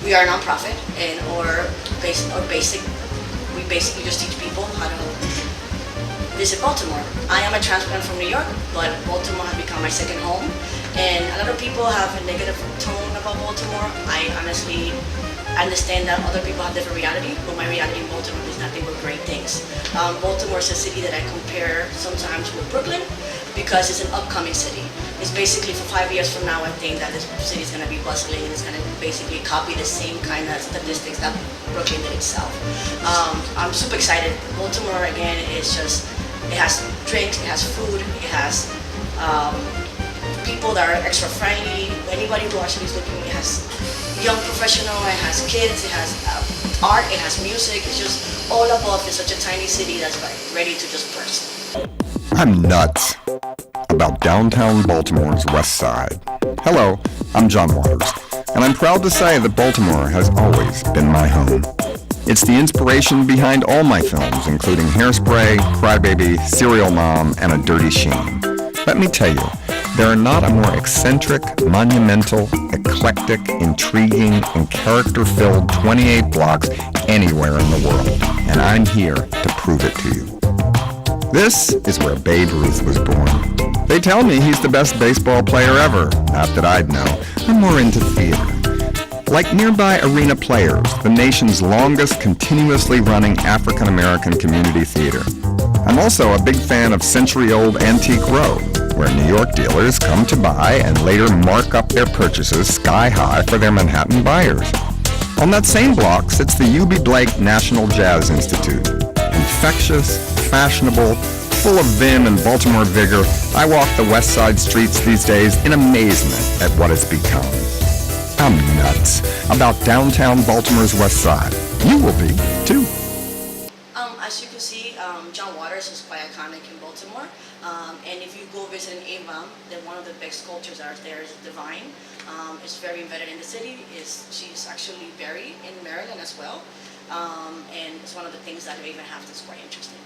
We are a nonprofit, and we basically just teach people how to visit Baltimore. I am a transplant from New York, but Baltimore has become my second home. And a lot of people have a negative tone about Baltimore. I honestly understand that other people have different reality, but my reality in Baltimore is nothing but great things. Baltimore is a city that I compare sometimes with Brooklyn because it's an upcoming city. It's basically for 5 years from now, I think that this city is going to be bustling and it's going to basically copy the same kind of statistics that Brooklyn did itself. I'm super excited. Baltimore, again, is just, it has drinks, it has food, it has people that are extra friendly. Anybody who actually is looking, it has young professional, it has kids, it has art, it has music. It's just all above. It's such a tiny city that's like ready to just burst. I'm nuts about downtown Baltimore's West Side. Hello, I'm John Waters, and I'm proud to say that Baltimore has always been my home. It's the inspiration behind all my films, including Hairspray, Crybaby, Serial Mom, and A Dirty Sheen. Let me tell you, there are not a more eccentric, monumental, eclectic, intriguing, and character-filled 28 blocks anywhere in the world, and I'm here to prove it to you. This is where Babe Ruth was born. They tell me he's the best baseball player ever. Not that I'd know. I'm more into theater. Like nearby Arena Players, the nation's longest continuously running African-American community theater. I'm also a big fan of century-old Antique Row, where New York dealers come to buy and later mark up their purchases sky high for their Manhattan buyers. On that same block sits the U.B. Blake National Jazz Institute. Infectious, fashionable, full of vim and Baltimore vigor, I walk the West Side streets these days in amazement at what it's become. I'm nuts about downtown Baltimore's West Side. You will be, too. As you can see, John Waters is quite iconic in Baltimore. And if you go visit an Avon, then one of the big sculptures that are there is Divine. It's very embedded in the city. She's actually buried in Maryland as well. And it's one of the things that Avon have that's quite interesting.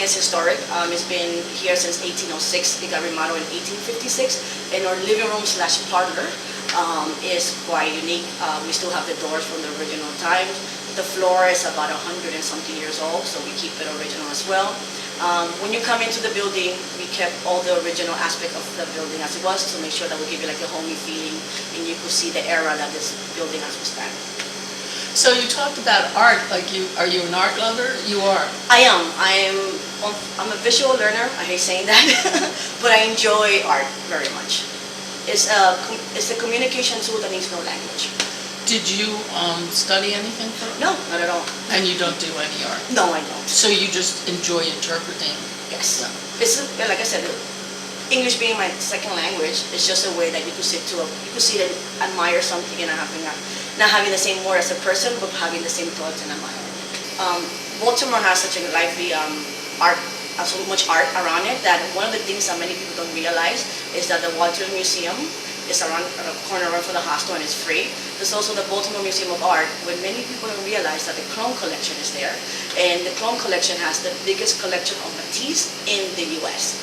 Is historic. It's been here since 1806. It got remodeled in 1856, and our living room slash parlor is quite unique. We still have the doors from the original times. The floor is about 100 and something years old, so we keep it original as well. When you come into the building, we kept all the original aspect of the building as it was to make sure that we give you like a homey feeling, and you could see the era that this building has withstood. So you talked about art, like are you an art lover? You are. I am. I'm a visual learner. I hate saying that, but I enjoy art very much. It's a communication tool that needs no language. Did you study anything for it? No, not at all. And you don't do any art? No, I don't. So you just enjoy interpreting? Yes. Yeah. It's like I said, English being my second language, it's just a way that you could sit and admire something and not having the same word as a person, but having the same thoughts and admire. Baltimore has such a lively art, so much art around it that one of the things that many people don't realize is that the Walter Museum is around a corner right from the hostel and it's free. There's also the Baltimore Museum of Art, where many people don't realize that the Clone Collection is there, and the Clone Collection has the biggest collection of Matisse in the U.S.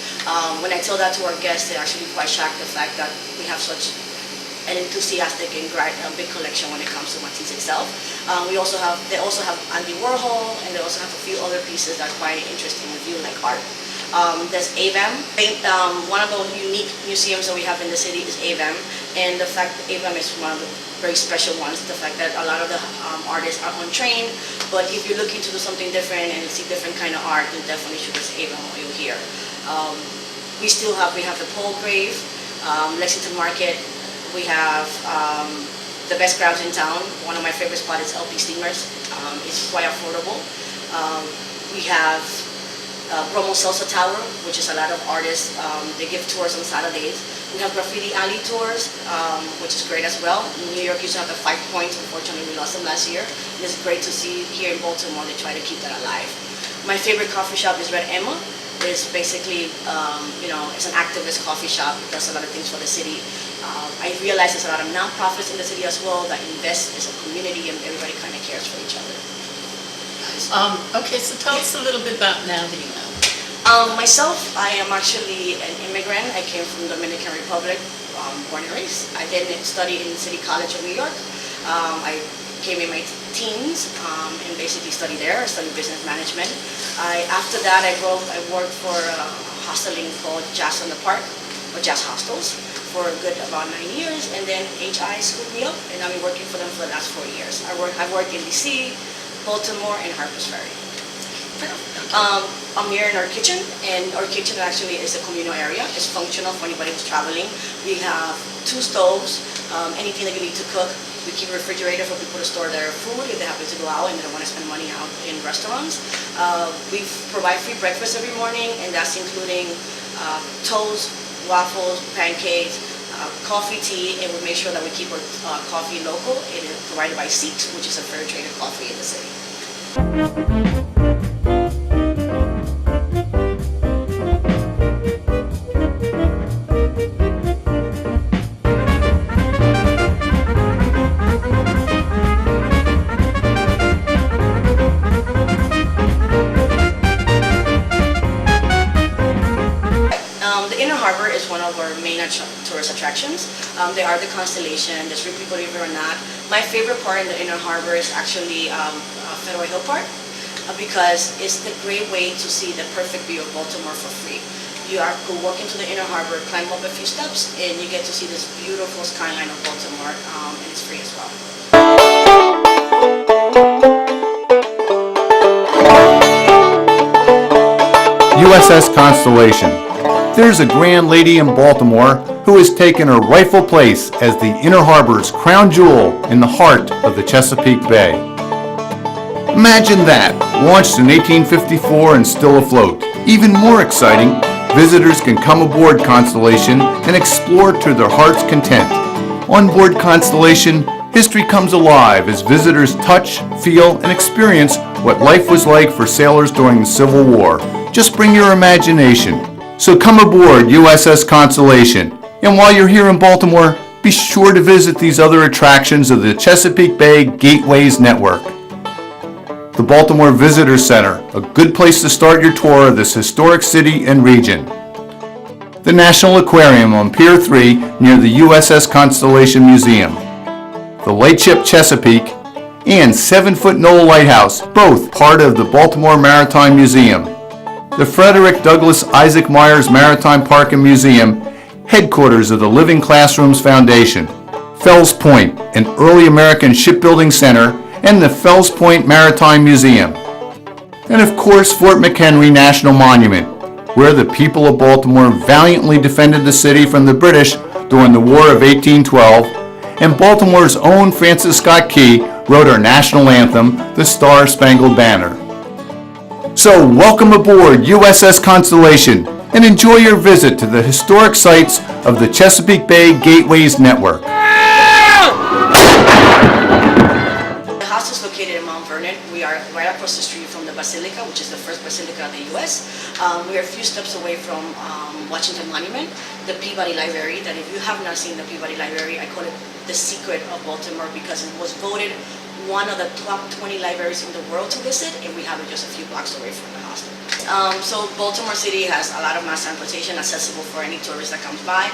When I tell that to our guests, they're actually quite shocked the fact that we have such an enthusiastic and big collection when it comes to Matisse itself. They also have Andy Warhol, and they also have a few other pieces that are quite interesting if you like art. There's AVAM. One of the unique museums that we have in the city is AVAM, and the fact that AVAM is one of the very special ones, the fact that a lot of the artists are untrained, but if you're looking to do something different and see different kind of art, then definitely should visit AVAM while you're here. We have the Pole Grave, Lexington Market. We have the best crabs in town. One of my favorite spots is LP Steamers. It's quite affordable. We have Bromo Salsa Tower, which is a lot of artists. They give tours on Saturdays. We have Graffiti Alley tours, which is great as well. In New York used to have the 5 Points. Unfortunately, we lost them last year. And it's great to see here in Baltimore, they try to keep that alive. My favorite coffee shop is Red Emma. It's basically, it's an activist coffee shop. It does a lot of things for the city. I realize there's a lot of nonprofits in the city as well that invest as a community, and everybody kind of cares for each other. Okay, so tell us a little bit about Now That You Know. Myself, I am actually an immigrant. I came from the Dominican Republic, born and raised. I then studied in City College of New York. I came in my teens and basically studied there. I studied business management. After that, I worked for a hosteling called Jazz on the Park, or Jazz Hostels, for a good about 9 years. And then HI scooped me up, and I've been working for them for the last 4 years. I've worked in DC, Baltimore, and Harpers Ferry. I'm here in our kitchen, and our kitchen actually is a communal area. It's functional for anybody who's traveling. We have 2 stoves, anything that you need to cook. We keep a refrigerator for people to store their food if they happen to go out and they don't want to spend money out in restaurants. We provide free breakfast every morning, and that's including toast, waffles, pancakes, coffee, tea, and we make sure that we keep our coffee local. It is provided by Seeks, which is a fair traded coffee in the city. Harbor is one of our main tourist attractions. They are the Constellation, the street, believe it or not. My favorite part in the Inner Harbor is actually Federal Hill Park, because it's the great way to see the perfect view of Baltimore for free. You could walk into the Inner Harbor, climb up a few steps, and you get to see this beautiful skyline of Baltimore, and it's free as well. USS Constellation. There's a grand lady in Baltimore who has taken her rightful place as the Inner Harbor's crown jewel in the heart of the Chesapeake Bay. Imagine that, launched in 1854 and still afloat. Even more exciting, visitors can come aboard Constellation and explore to their heart's content. On board Constellation, history comes alive as visitors touch, feel, and experience what life was like for sailors during the Civil War. Just bring your imagination. So come aboard USS Constellation. And while you're here in Baltimore, be sure to visit these other attractions of the Chesapeake Bay Gateways Network. The Baltimore Visitor Center, a good place to start your tour of this historic city and region. The National Aquarium on Pier 3 near the USS Constellation Museum. The Lightship Chesapeake and 7-Foot Knoll Lighthouse, both part of the Baltimore Maritime Museum. The Frederick Douglass Isaac Myers Maritime Park and Museum, headquarters of the Living Classrooms Foundation. Fells Point, an early American shipbuilding center, and the Fells Point Maritime Museum. And of course, Fort McHenry National Monument, where the people of Baltimore valiantly defended the city from the British during the War of 1812, and Baltimore's own Francis Scott Key wrote our national anthem, the Star-Spangled Banner. So welcome aboard USS Constellation and enjoy your visit to the historic sites of the Chesapeake Bay Gateways Network. The house is located in Mount Vernon. We are right across the street from the Basilica, which is the first basilica in the U.S. We are a few steps away from Washington Monument, the Peabody Library, that if you have not seen the Peabody Library, I call it the secret of Baltimore because it was voted one of the top 20 libraries in the world to visit, and we have it just a few blocks away from the hospital. So Baltimore City has a lot of mass transportation accessible for any tourist that comes by.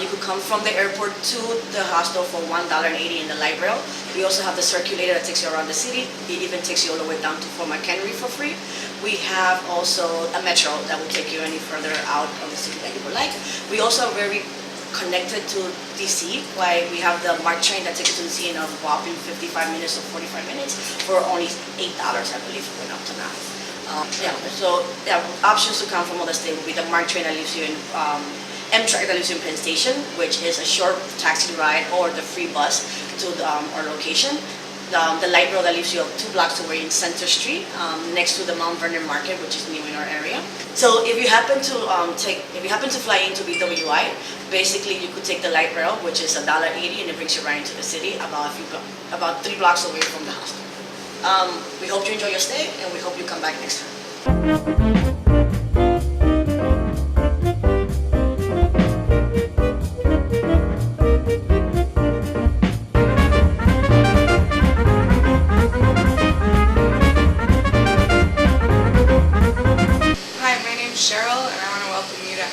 You could come from the airport to the hostel for $1.80 in the light rail. We also have the circulator that takes you around the city. It even takes you all the way down to Fort McHenry for free. We have also a metro that will take you any further out of the city that you would like. We also are very connected to DC, why we have the MARC train that takes you to DC in a whopping 55 minutes or 45 minutes for only $8, I believe, it went up to now. Options to come from other states would be the MARC train that leaves you in Amtrak that leaves you in Penn Station, which is a short taxi ride, or the free bus to our location. The light rail that leaves you 2 blocks away in Center Street, next to the Mount Vernon Market, which is new in our area. So if you happen to fly into BWI, basically you could take the light rail, which is $1.80, and it brings you right into the city, about 3 blocks away from the hostel. We hope you enjoy your stay, and we hope you come back next time.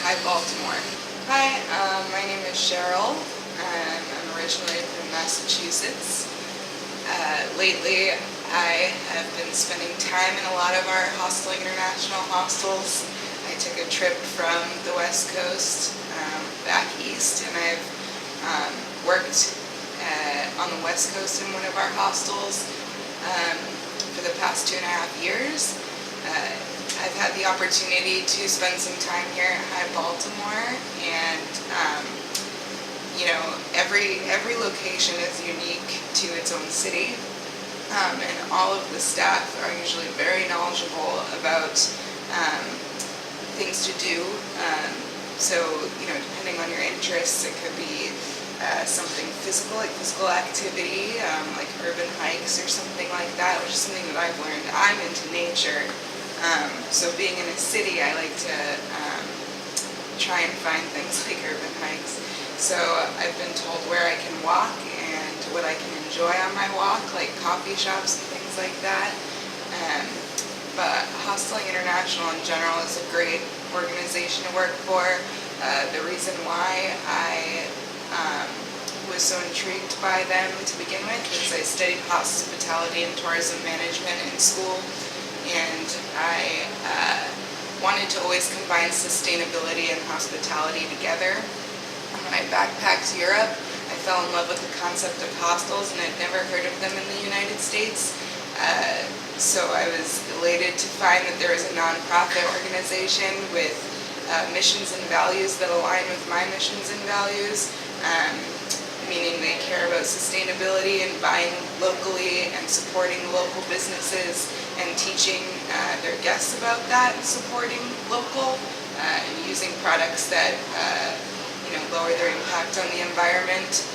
Hi Baltimore. Hi, my name is Cheryl. I'm originally from Massachusetts. Lately, I have been spending time in a lot of our Hostel International hostels. I took a trip from the West Coast back east, and I've worked on the West Coast in one of our hostels for the past 2.5 years. I've had the opportunity to spend some time here at Hi Baltimore, and every location is unique to its own city, and all of the staff are usually very knowledgeable about things to do. So depending on your interests, it could be something physical, like physical activity, like urban hikes or something like that, which is something that I've learned. I'm into nature. So being in a city, I like to try and find things like urban hikes. So I've been told where I can walk and what I can enjoy on my walk, like coffee shops and things like that. But Hosteling International in general is a great organization to work for. The reason why I was so intrigued by them to begin with is I studied hospitality and tourism management in school. And I wanted to always combine sustainability and hospitality together. And when I backpacked Europe, I fell in love with the concept of hostels, and I'd never heard of them in the United States. So I was elated to find that there was a nonprofit organization with missions and values that align with my missions and values. Meaning they care about sustainability and buying locally and supporting local businesses and teaching their guests about that and supporting local and using products that lower their impact on the environment.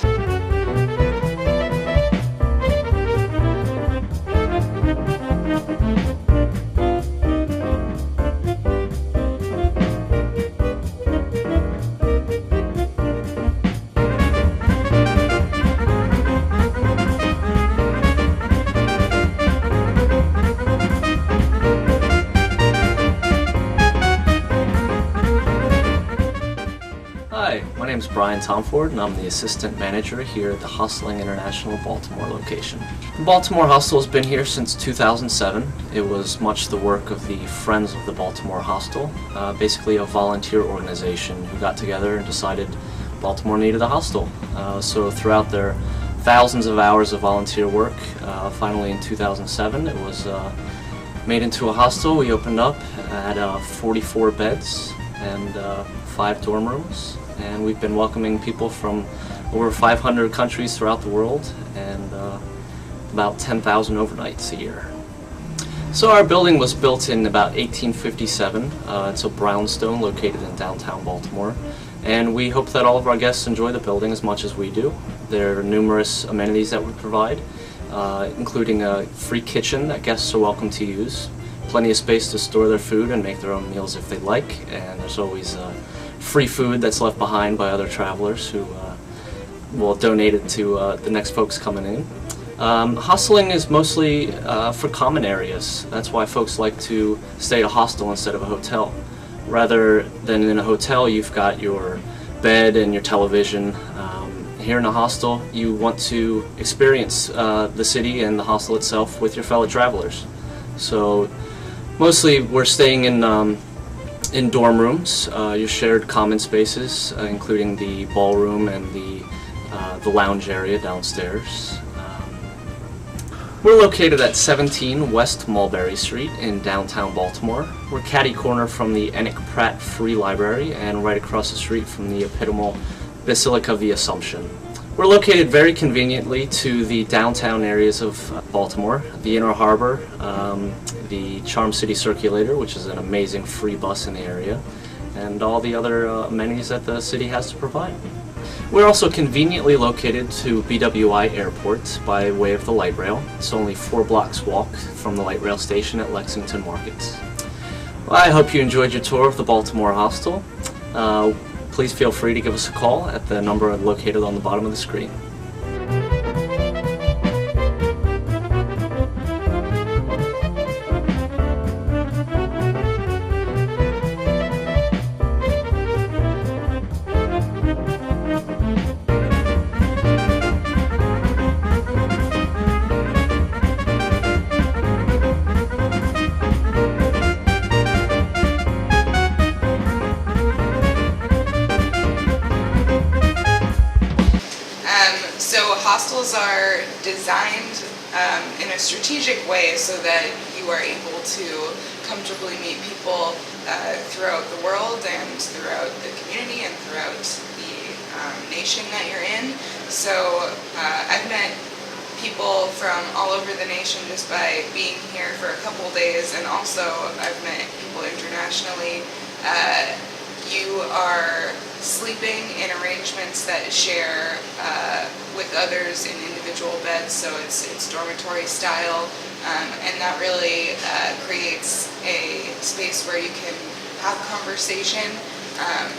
Hi, my name is Brian Tomford, and I'm the Assistant Manager here at the Hosteling International Baltimore location. The Baltimore Hostel has been here since 2007. It was much the work of the Friends of the Baltimore Hostel, basically a volunteer organization who got together and decided Baltimore needed a hostel. So throughout their thousands of hours of volunteer work, finally in 2007 it was made into a hostel. We opened up at 44 beds and 5 dorm rooms. And we've been welcoming people from over 500 countries throughout the world, and about 10,000 overnights a year. So our building was built in about 1857. It's a brownstone located in downtown Baltimore, and we hope that all of our guests enjoy the building as much as we do. There are numerous amenities that we provide, including a free kitchen that guests are welcome to use, plenty of space to store their food and make their own meals if they'd like, and there's always free food that's left behind by other travelers who will donate it to the next folks coming in. Hostling is mostly for common areas. That's why folks like to stay at a hostel instead of a hotel. Rather than in a hotel, you've got your bed and your television. Here in a hostel, you want to experience the city and the hostel itself with your fellow travelers. So mostly we're staying in dorm rooms, your shared common spaces, including the ballroom and the lounge area downstairs. We're located at 17 West Mulberry Street in downtown Baltimore. We're catty corner from the Enoch Pratt Free Library and right across the street from the epitomal Basilica of the Assumption. We're located very conveniently to the downtown areas of Baltimore, the Inner Harbor, the Charm City Circulator, which is an amazing free bus in the area, and all the other amenities that the city has to provide. We're also conveniently located to BWI Airport by way of the light rail. It's only 4 blocks walk from the light rail station at Lexington Market. Well, I hope you enjoyed your tour of the Baltimore Hostel. Please feel free to give us a call at the number located on the bottom of the screen. Hostels are designed in a strategic way so that you are able to comfortably meet people throughout the world and throughout the community and throughout the nation that you're in. So I've met people from all over the nation just by being here for a couple days, and also I've met people internationally. You are sleeping in arrangements that share with others in individual beds, so it's dormitory style, and that really creates a space where you can have conversation.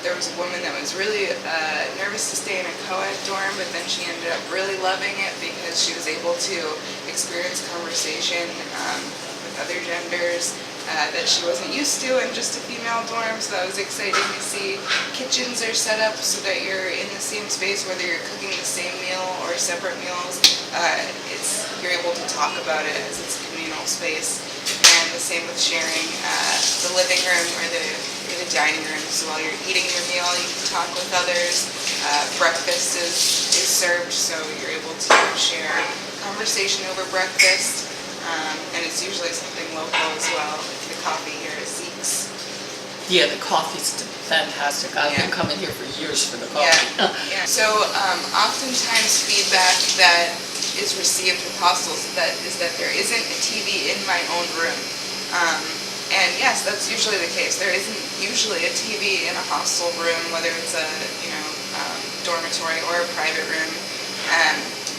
There was a woman that was really nervous to stay in a co-ed dorm, but then she ended up really loving it because she was able to experience conversation with other genders that she wasn't used to in just a female dorm. So that was exciting to see. Kitchens are set up so that you're in the same space, whether you're cooking the same meal or separate meals. You're able to talk about it as it's a communal space. And the same with sharing the living room or the dining room. So while you're eating your meal, you can talk with others. Breakfast is served, so you're able to share conversation over breakfast. And it's usually something local as well. The coffee here is Zeke's. Yeah, the coffee's fantastic. I've been coming here for years for the coffee. Yeah. So oftentimes feedback that is received with hostels is that there isn't a TV in my own room. And yes, that's usually the case. There isn't usually a TV in a hostel room, whether it's a dormitory or a private room.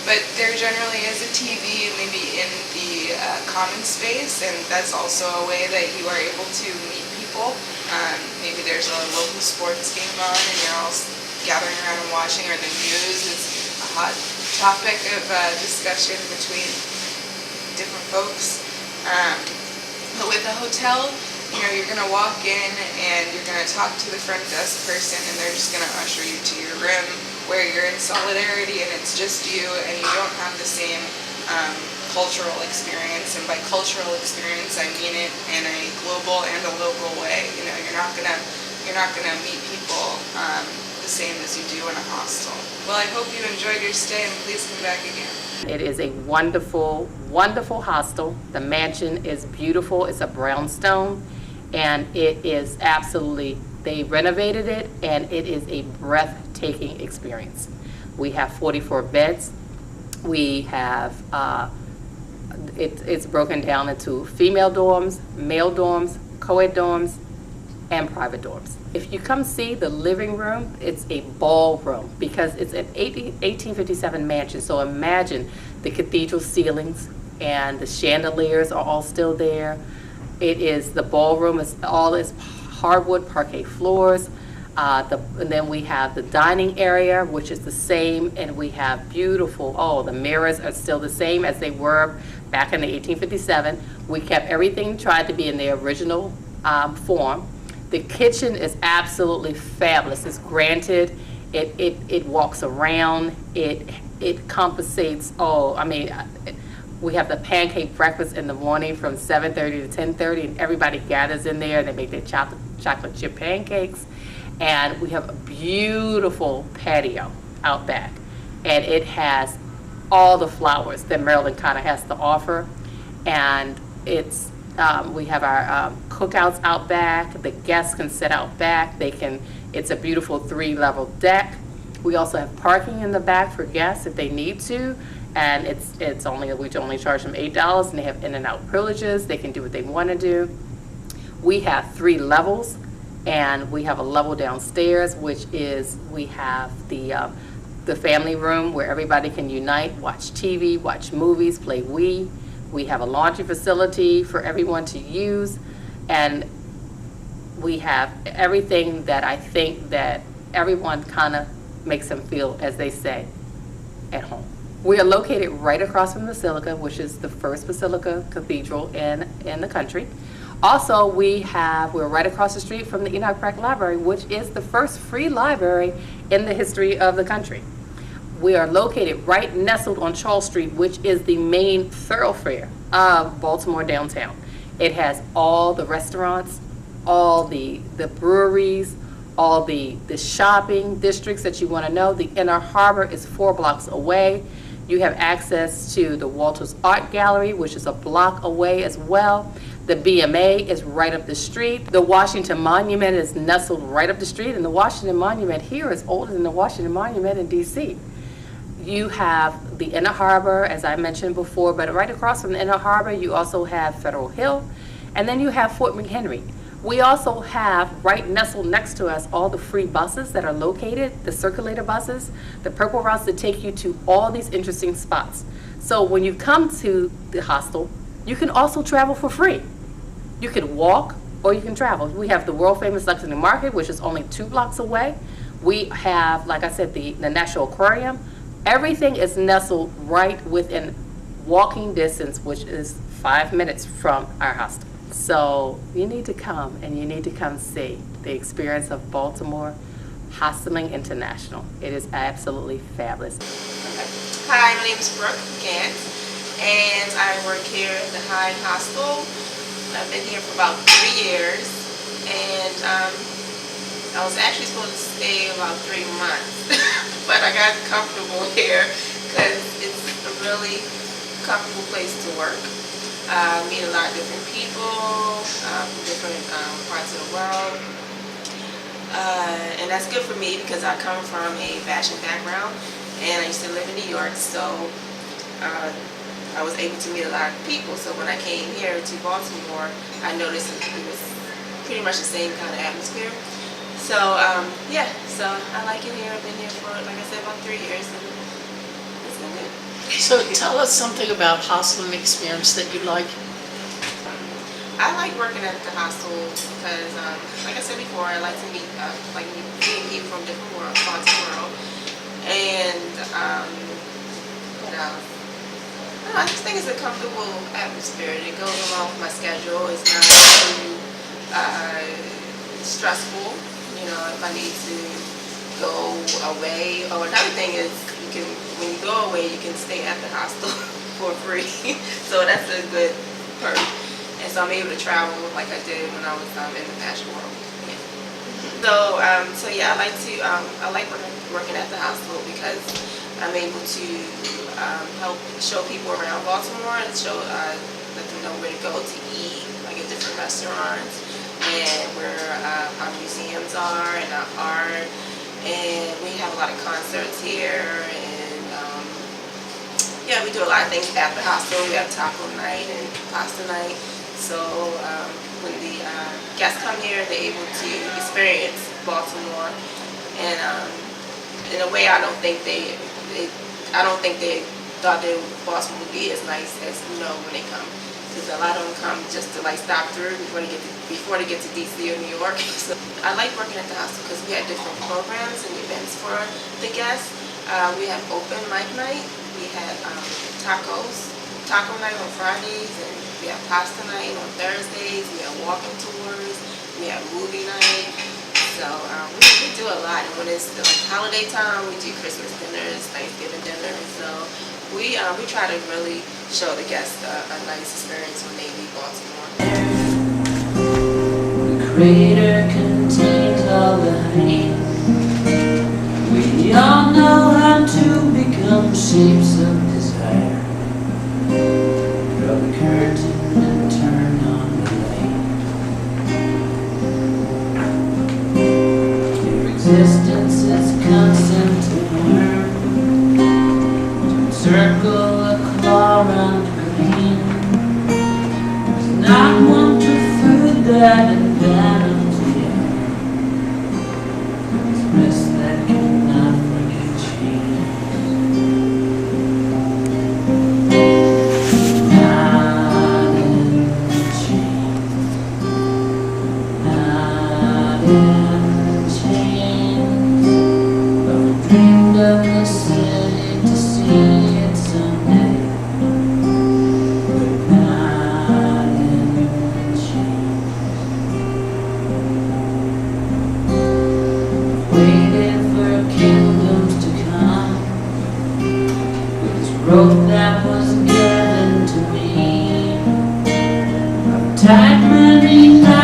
But there generally is a TV maybe in the common space, and that's also a way that you are able to meet people. Maybe there's a local sports game on and you're all gathering around and watching, or the news is a hot topic of discussion between different folks. But with a hotel, you're going to walk in and you're going to talk to the front desk person, and they're just going to usher you to your room where you're in solidarity and it's just you, and you don't have the same cultural experience. And by cultural experience, I mean it in a global and a local way. You're not gonna meet people the same as you do in a hostel. Well, I hope you enjoyed your stay, and please come back again. It is a wonderful, wonderful hostel. The mansion is beautiful. It's a brownstone, and it is absolutely, they renovated it, and it is a breathtaking experience. We have 44 beds. We have, it's broken down into female dorms, male dorms, co-ed dorms, and private dorms. If you come see the living room, it's a ballroom because it's an 1857 mansion. So imagine the cathedral ceilings and the chandeliers are all still there. It is, the ballroom is all hardwood parquet floors. And then we have the dining area, which is the same, and we have beautiful, the mirrors are still the same as they were back in the 1857. We kept everything, tried to be in the original form. The kitchen is absolutely fabulous. It's granted, it walks around, it compensates, we have the pancake breakfast in the morning from 7:30 to 10:30, and everybody gathers in there and they make their chocolate chip pancakes. And we have a beautiful patio out back, and it has all the flowers that Maryland kind of has to offer. And it's we have our cookouts out back. The guests can sit out back. It's a beautiful 3-level deck. We also have parking in the back for guests if they need to, and we only charge them $8, and they have in and out privileges. They can do what they want to do. We have 3 levels. And we have a level downstairs, which is, we have the family room where everybody can unite, watch TV, watch movies, play Wii. We have a laundry facility for everyone to use. And we have everything that I think that everyone kind of makes them feel, as they say, at home. We are located right across from the Basilica, which is the first Basilica Cathedral in the country. Also, we're right across the street from the Enoch Pratt Library, which is the first free library in the history of the country. We are located right nestled on Charles Street, which is the main thoroughfare of Baltimore downtown. It has all the restaurants, all the breweries, all the shopping districts that you want to know. The Inner Harbor is 4 blocks away. You have access to the Walters Art Gallery, which is a block away as well. The BMA is right up the street. The Washington Monument is nestled right up the street, and the Washington Monument here is older than the Washington Monument in DC. You have the Inner Harbor, as I mentioned before, but right across from the Inner Harbor, you also have Federal Hill, and then you have Fort McHenry. We also have, right nestled next to us, all the free buses that are located, the circulator buses, the purple routes that take you to all these interesting spots. So when you come to the hostel, you can also travel for free. You can walk or you can travel. We have the world famous Lexington Market, which is only 2 blocks away. We have, like I said, the National Aquarium. Everything is nestled right within walking distance, which is 5 minutes from our hostel. So you need to come, and you need to come see the experience of Baltimore Hosteling International. It is absolutely fabulous. Hi, my name is Brooke Gant, and I work here at the High Hostel. I've been here for about 3 years, and I was actually supposed to stay about 3 months, but I got comfortable here because it's a really comfortable place to work. Meet a lot of different people from different parts of the world, and that's good for me because I come from a fashion background, and I used to live in New York, so I was able to meet a lot of people. So when I came here to Baltimore, I noticed it was pretty much the same kind of atmosphere. So so I like it here. I've been here for, like I said, about 3 years, and it's been good. So tell us something about hosteling experience that you like. I like working at the hostel because, like I said before, I like to meet people from different parts of the world, and what else? I just think it's a comfortable atmosphere. It goes along with my schedule. It's not too stressful. You know, if I need to go away. Oh, another thing is when you go away, you can stay at the hostel for free. So that's a good perk. And so I'm able to travel like I did when I was in the fashion world. Yeah. So yeah, I like working at the hostel because I'm able to help show people around Baltimore and let them know where to go to eat, like at different restaurants, and where our museums are and our art. And we have a lot of concerts here, and yeah, we do a lot of things at the hostel. We have taco night and pasta night. So when the guests come here, they're able to experience Baltimore, and in a way, I don't think they thought Baltimore would be as nice as when they come. because a lot of them come just to like stop through before they get to DC or New York. So I like working at the hostel because we had different programs and events for the guests. We had open mic night, we had taco night on Fridays, and we had pasta night on Thursdays, we had walking tours, we had movie night. So we do a lot, and when it's like holiday time, we do Christmas dinners, Thanksgiving dinners. So we try to really show the guests a nice experience when they leave Baltimore. The crater contains all the honey. We all know how to become shapes of desire. Draw the curtain and turn on the light. Your existence is constant to learn. Circle a claw around the green. There's not one to food that envenoms the air. It's rest that cannot forget change. Not in chains. Not in chains. But we dreamed of the city to see it someday. But not in chains. Waited for kingdoms to come with this rope that was given to me. I've tied many knots.